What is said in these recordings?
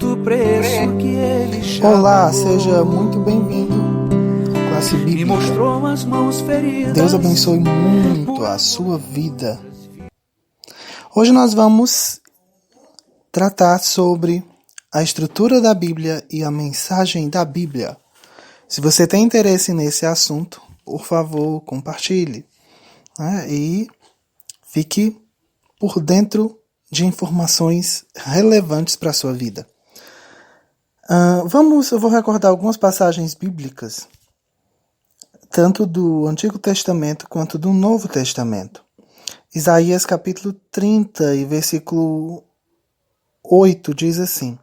alto preço que ele já Olá, pagou. seja muito bem-vindo à classe Me bíblica. mostrou as mãos feridas. Deus abençoe muito a sua vida. Hoje nós vamos tratar sobre a estrutura da Bíblia e a mensagem da Bíblia. Se você tem interesse nesse assunto, por favor, compartilhe, né? E fique por dentro de informações relevantes para a sua vida. Eu vou recordar algumas passagens bíblicas, tanto do Antigo Testamento quanto do Novo Testamento. Isaías capítulo 30 e versículo 8 diz assim: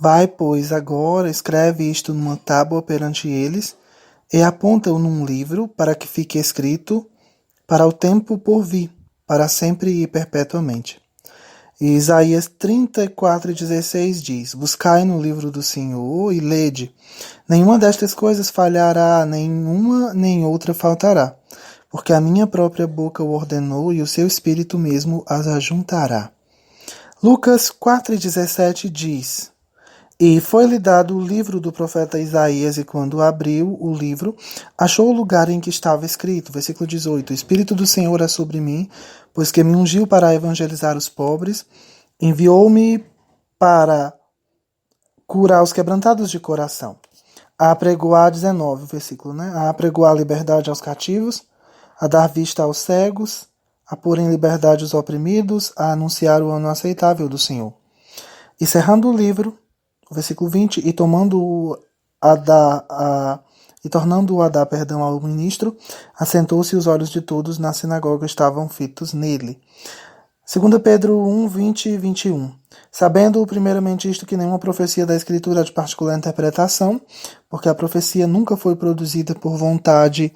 Vai, pois, agora, escreve isto numa tábua perante eles, e aponta-o num livro, para que fique escrito para o tempo por vir, para sempre e perpetuamente. E Isaías 34:16 diz: Buscai no livro do Senhor e lede. Nenhuma destas coisas falhará, nenhuma nem outra faltará, porque a minha própria boca o ordenou e o seu espírito mesmo as ajuntará. Lucas 4:17 diz: E foi-lhe dado o livro do profeta Isaías, e quando abriu o livro, achou o lugar em que estava escrito. Versículo 18: O Espírito do Senhor é sobre mim, pois que me ungiu para evangelizar os pobres, enviou-me para curar os quebrantados de coração, a apregoar 19, versículo, né? A apregoar a liberdade aos cativos, a dar vista aos cegos, a pôr em liberdade os oprimidos, a anunciar o ano aceitável do Senhor. E cerrando o livro, versículo 20, e tornando-o a dar perdão ao ministro, assentou-se e os olhos de todos na sinagoga estavam fitos nele. 2 Pedro 1, 20 e 21. Sabendo primeiramente isto, que nenhuma profecia da Escritura é de particular interpretação, porque a profecia nunca foi produzida por vontade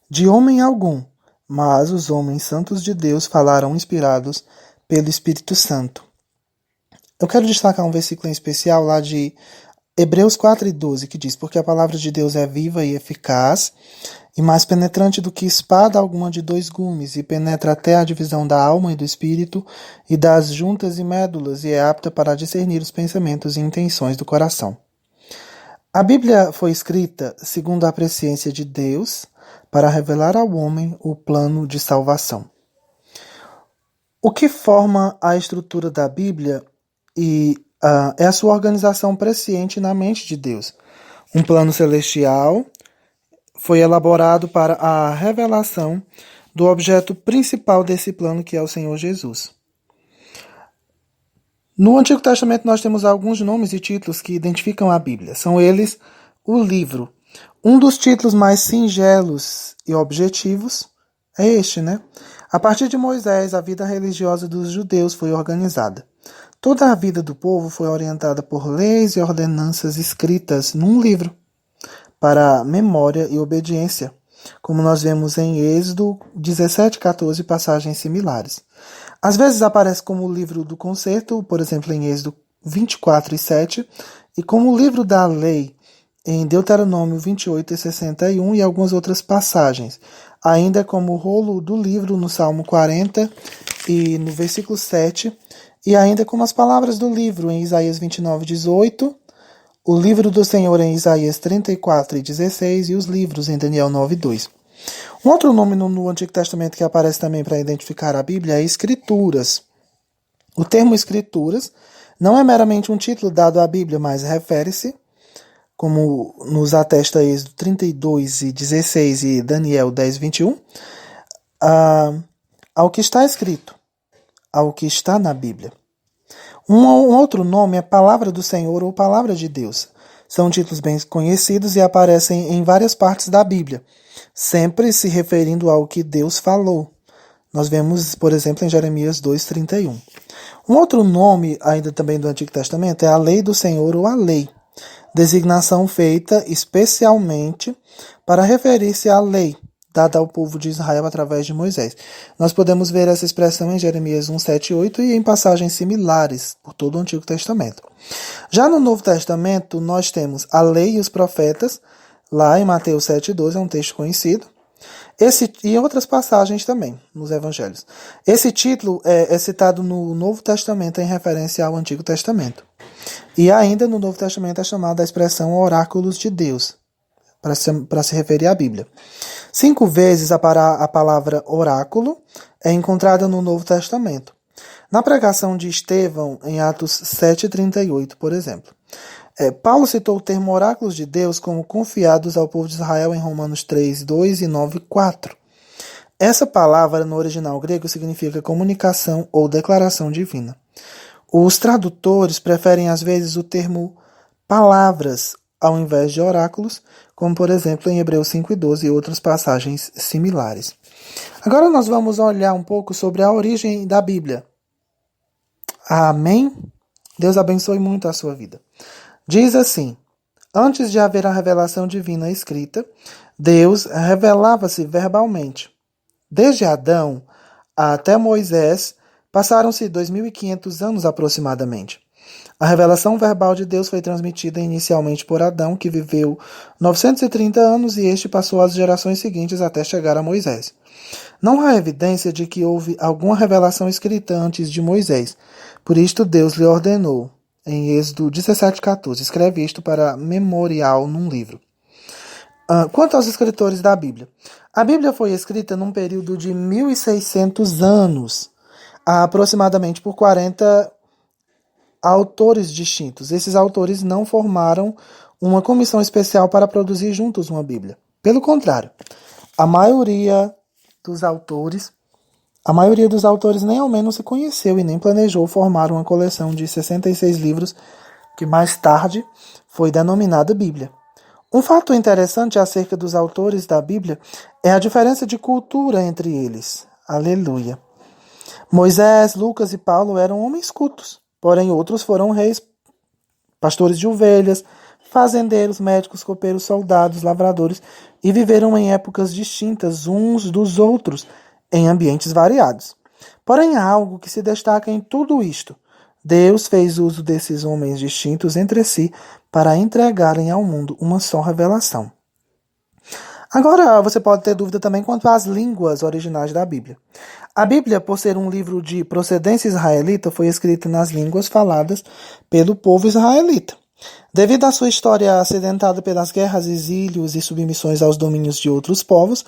de homem algum, mas os homens santos de Deus falaram inspirados pelo Espírito Santo. Eu quero destacar um versículo em especial lá de Hebreus 4:12, que diz: Porque a palavra de Deus é viva e eficaz, e mais penetrante do que espada alguma de dois gumes, e penetra até a divisão da alma e do espírito, e das juntas e médulas, e é apta para discernir os pensamentos e intenções do coração. A Bíblia foi escrita segundo a presciência de Deus, para revelar ao homem o plano de salvação. O que forma a estrutura da Bíblia é a sua organização presciente na mente de Deus. Um plano celestial foi elaborado para a revelação do objeto principal desse plano, que é o Senhor Jesus. No Antigo Testamento nós temos alguns nomes e títulos que identificam a Bíblia. São eles o livro. Um dos títulos mais singelos e objetivos é este, né? A partir de Moisés, a vida religiosa dos judeus foi organizada. Toda a vida do povo foi orientada por leis e ordenanças escritas num livro, para memória e obediência, como nós vemos em Êxodo 17:14 e passagens similares. Às vezes aparece como o livro do concerto, por exemplo, em Êxodo 24:7, e como o livro da lei, em Deuteronômio 28:61 e algumas outras passagens, ainda como o rolo do livro no Salmo 40 e no versículo 7, e ainda como as palavras do livro em Isaías 29:18, o livro do Senhor em Isaías 34:16 e os livros em Daniel 9:2. Um outro nome no Antigo Testamento que aparece também para identificar a Bíblia é Escrituras. O termo Escrituras não é meramente um título dado à Bíblia, mas refere-se, como nos atesta Êxodo 32:16 e Daniel 10:21, ao que está escrito, ao que está na Bíblia. Um outro nome é Palavra do Senhor ou Palavra de Deus. São títulos bem conhecidos e aparecem em várias partes da Bíblia, sempre se referindo ao que Deus falou. Nós vemos, por exemplo, em Jeremias 2:31. Um outro nome, ainda também do Antigo Testamento, é a Lei do Senhor ou a Lei, designação feita especialmente para referir-se à lei dada ao povo de Israel através de Moisés. Nós podemos ver essa expressão em Jeremias 1:7-8 e em passagens similares por todo o Antigo Testamento. Já no Novo Testamento, nós temos a lei e os profetas, lá em Mateus 7:12, é um texto conhecido, E outras passagens também, nos evangelhos. Esse título é citado no Novo Testamento em referência ao Antigo Testamento. E ainda no Novo Testamento é chamada a expressão oráculos de Deus, para se referir à Bíblia. 5 vezes a palavra oráculo é encontrada no Novo Testamento. Na pregação de Estevão, em Atos 7,38, por exemplo. Paulo citou o termo oráculos de Deus como confiados ao povo de Israel em Romanos 3:2 e 9:4. Essa palavra no original grego significa comunicação ou declaração divina. Os tradutores preferem às vezes o termo palavras ao invés de oráculos, como por exemplo em Hebreus 5:12 e outras passagens similares. Agora nós vamos olhar um pouco sobre a origem da Bíblia. Amém? Deus abençoe muito a sua vida. Diz assim: antes de haver a revelação divina escrita, Deus revelava-se verbalmente. Desde Adão até Moisés, passaram-se 2.500 anos aproximadamente. A revelação verbal de Deus foi transmitida inicialmente por Adão, que viveu 930 anos, e este passou às gerações seguintes até chegar a Moisés. Não há evidência de que houve alguma revelação escrita antes de Moisés. Por isto Deus lhe ordenou, em Êxodo 17:14, escreve isto para memorial num livro. Quanto aos escritores da Bíblia. A Bíblia foi escrita num período de 1.600 anos, aproximadamente por 40 autores distintos. Esses autores não formaram uma comissão especial para produzir juntos uma Bíblia. Pelo contrário, a maioria dos autores nem ao menos se conheceu e nem planejou formar uma coleção de 66 livros que mais tarde foi denominada Bíblia. Um fato interessante acerca dos autores da Bíblia é a diferença de cultura entre eles. Aleluia. Moisés, Lucas e Paulo eram homens cultos, porém outros foram reis, pastores de ovelhas, fazendeiros, médicos, copeiros, soldados, lavradores, e viveram em épocas distintas uns dos outros, em ambientes variados. Porém, há algo que se destaca em tudo isto. Deus fez uso desses homens distintos entre si para entregarem ao mundo uma só revelação. Agora, você pode ter dúvida também quanto às línguas originais da Bíblia. A Bíblia, por ser um livro de procedência israelita, foi escrita nas línguas faladas pelo povo israelita. Devido à sua história acidentada pelas guerras, exílios e submissões aos domínios de outros povos,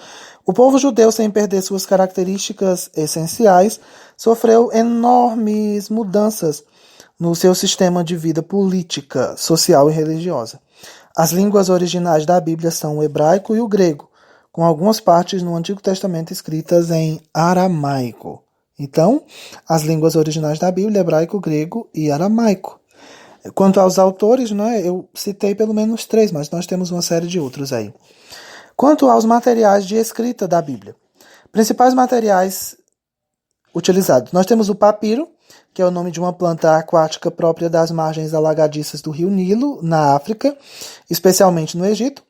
o povo judeu, sem perder suas características essenciais, sofreu enormes mudanças no seu sistema de vida política, social e religiosa. As línguas originais da Bíblia são o hebraico e o grego, com algumas partes no Antigo Testamento escritas em aramaico. Então, as línguas originais da Bíblia, hebraico, grego e aramaico. Quanto aos autores, eu citei pelo menos 3, mas nós temos uma série de outros aí. Quanto aos materiais de escrita da Bíblia. Principais materiais utilizados. Nós temos o papiro, que é o nome de uma planta aquática própria das margens alagadiças do rio Nilo, na África, especialmente no Egito.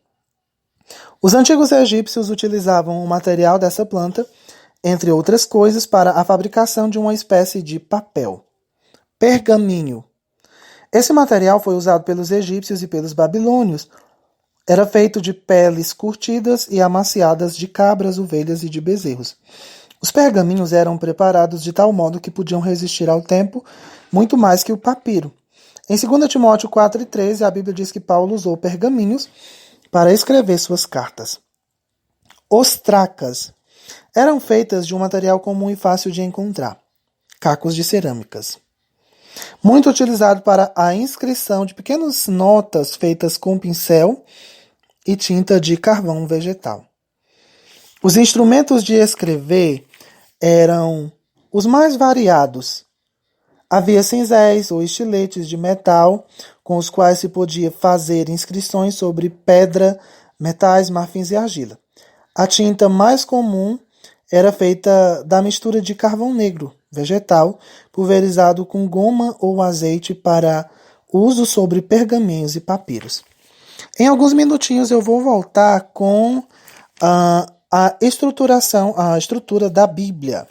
Os antigos egípcios utilizavam o material dessa planta, entre outras coisas, para a fabricação de uma espécie de papel. Pergaminho. Esse material foi usado pelos egípcios e pelos babilônios. Era feito de peles curtidas e amaciadas de cabras, ovelhas e de bezerros. Os pergaminhos eram preparados de tal modo que podiam resistir ao tempo muito mais que o papiro. Em 2 Timóteo 4:13, a Bíblia diz que Paulo usou pergaminhos para escrever suas cartas. Ostracas eram feitas de um material comum e fácil de encontrar, cacos de cerâmicas. Muito utilizado para a inscrição de pequenas notas feitas com pincel e tinta de carvão vegetal. Os instrumentos de escrever eram os mais variados. Havia cinzéis ou estiletes de metal com os quais se podia fazer inscrições sobre pedra, metais, marfins e argila. A tinta mais comum era feita da mistura de carvão negro, vegetal, pulverizado com goma ou azeite para uso sobre pergaminhos e papiros. Em alguns minutinhos eu vou voltar com a estrutura da Bíblia.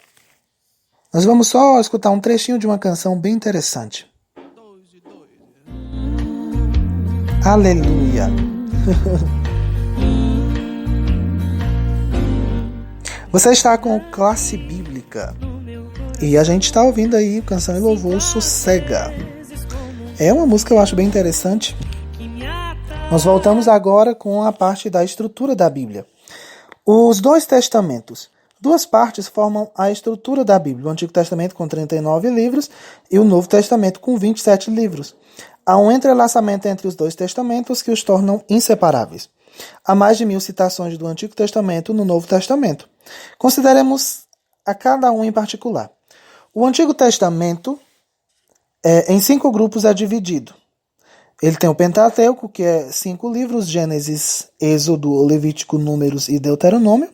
Nós vamos só escutar um trechinho de uma canção bem interessante. Aleluia! Você está com Classe Bíblica e a gente está ouvindo aí Canção e Louvor Sossega. É uma música que eu acho bem interessante. Nós voltamos agora com a parte da estrutura da Bíblia. Os dois testamentos. Duas partes formam a estrutura da Bíblia. O Antigo Testamento com 39 livros e o Novo Testamento com 27 livros. Há um entrelaçamento entre os dois testamentos que os tornam inseparáveis. Há mais de 1000 citações do Antigo Testamento no Novo Testamento. Consideremos a cada um em particular. O Antigo Testamento, em 5 grupos, é dividido. Ele tem o Pentateuco, que é 5 livros, Gênesis, Êxodo, Levítico, Números e Deuteronômio.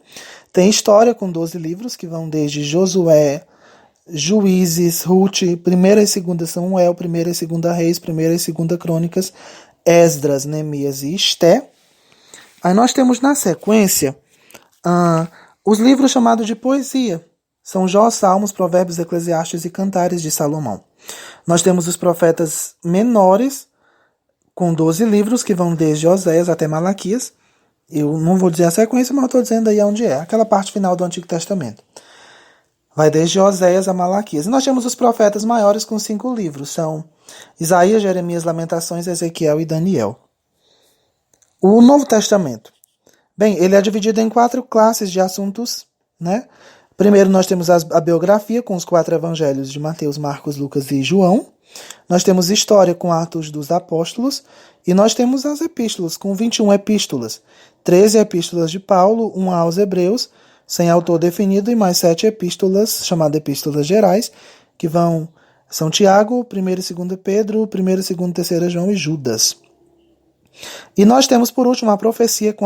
Tem História, com 12 livros, que vão desde Josué, Juízes, Ruth, 1ª e 2ª Samuel, 1ª e 2ª Reis, 1ª e 2ª Crônicas, Esdras, Neemias e Esté. Aí nós temos na sequência os livros chamados de poesia. São Jó, Salmos, Provérbios, Eclesiastes e Cantares de Salomão. Nós temos os profetas menores, com 12 livros, que vão desde Oséias até Malaquias. Eu não vou dizer a sequência, mas eu estou dizendo aí onde é. Aquela parte final do Antigo Testamento. Vai desde Oséias a Malaquias. E nós temos os profetas maiores com 5 livros. São Isaías, Jeremias, Lamentações, Ezequiel e Daniel. O Novo Testamento. Bem, ele é dividido em 4 classes de assuntos, né? Primeiro nós temos a biografia com os 4 evangelhos de Mateus, Marcos, Lucas e João. Nós temos história com Atos dos Apóstolos. E nós temos as epístolas com 21 epístolas. 13 epístolas de Paulo, 1 aos Hebreus, sem autor definido, e mais 7 epístolas, chamadas epístolas gerais, que são Tiago, 1ª e 2ª Pedro, 1ª, 2ª e 3ª João e Judas. E nós temos, por último, a profecia com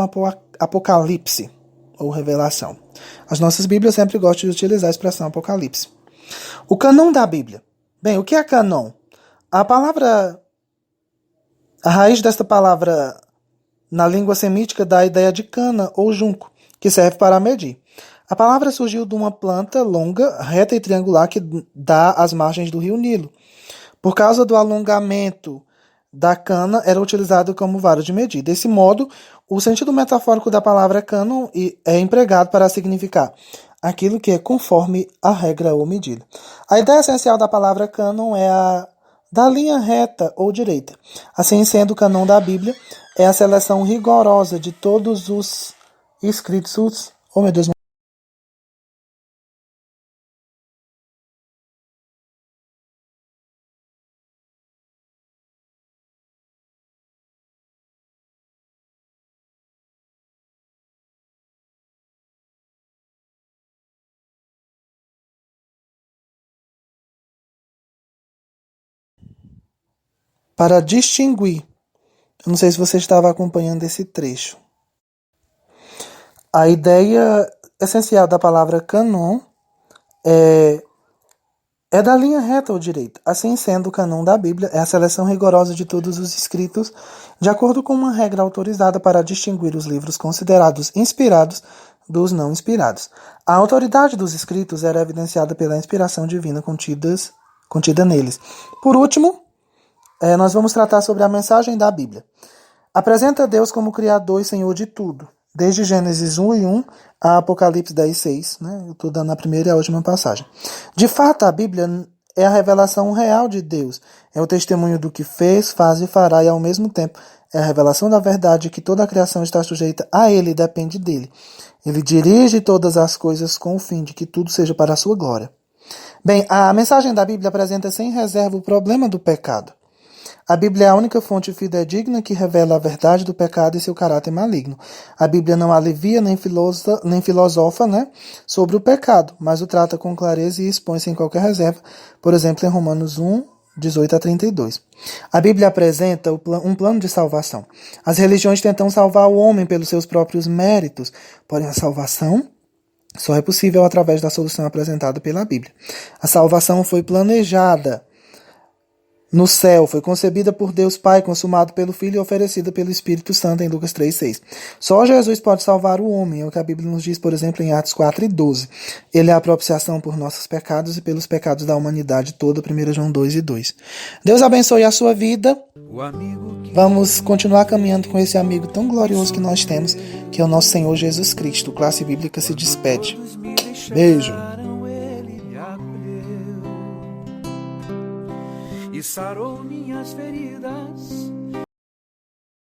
Apocalipse, ou Revelação. As nossas Bíblias sempre gostam de utilizar a expressão Apocalipse. O cânon da Bíblia. Bem, o que é cânon? A raiz desta palavra na língua semítica dá a ideia de cana ou junco, que serve para medir. A palavra surgiu de uma planta longa, reta e triangular que dá às margens do rio Nilo. Por causa do alongamento da cana, era utilizado como vara de medir. Desse modo, o sentido metafórico da palavra cânon é empregado para significar aquilo que é conforme a regra ou medida. A ideia essencial da palavra cânon é a da linha reta ou direita. Assim sendo, o cânon da Bíblia é a seleção rigorosa de todos os escritos. Oh, meu Deus. Para distinguir. Eu não sei se você estava acompanhando esse trecho. A ideia essencial da palavra cânon é da linha reta ou direita. Assim sendo, o cânon da Bíblia é a seleção rigorosa de todos os escritos, de acordo com uma regra autorizada para distinguir os livros considerados inspirados dos não inspirados. A autoridade dos escritos era evidenciada pela inspiração divina contida neles. Por último, nós vamos tratar sobre a mensagem da Bíblia. Apresenta Deus como Criador e Senhor de tudo, desde Gênesis 1:1 a Apocalipse 10:6. Né? Eu estou dando a primeira e a última passagem. De fato, a Bíblia é a revelação real de Deus. É o testemunho do que fez, faz e fará, e ao mesmo tempo é a revelação da verdade que toda a criação está sujeita a Ele e depende dele. Ele dirige todas as coisas com o fim de que tudo seja para a sua glória. Bem, a mensagem da Bíblia apresenta sem reserva o problema do pecado. A Bíblia é a única fonte fidedigna que revela a verdade do pecado e seu caráter maligno. A Bíblia não alivia nem filosofa, sobre o pecado, mas o trata com clareza e expõe sem qualquer reserva, por exemplo, em Romanos 1:18 a 32. A Bíblia apresenta um plano de salvação. As religiões tentam salvar o homem pelos seus próprios méritos, porém a salvação só é possível através da solução apresentada pela Bíblia. A salvação foi planejada no céu, foi concebida por Deus Pai, consumado pelo Filho e oferecida pelo Espírito Santo em Lucas 3:6. Só Jesus pode salvar o homem, é o que a Bíblia nos diz, por exemplo, em Atos 4:12. Ele é a propiciação por nossos pecados e pelos pecados da humanidade toda, 1 João 2:2. Deus abençoe a sua vida. Vamos continuar caminhando com esse amigo tão glorioso que nós temos, que é o nosso Senhor Jesus Cristo. Classe Bíblica se despede. Beijo. chegaram, ele me acolheu e sarou minhas feridas.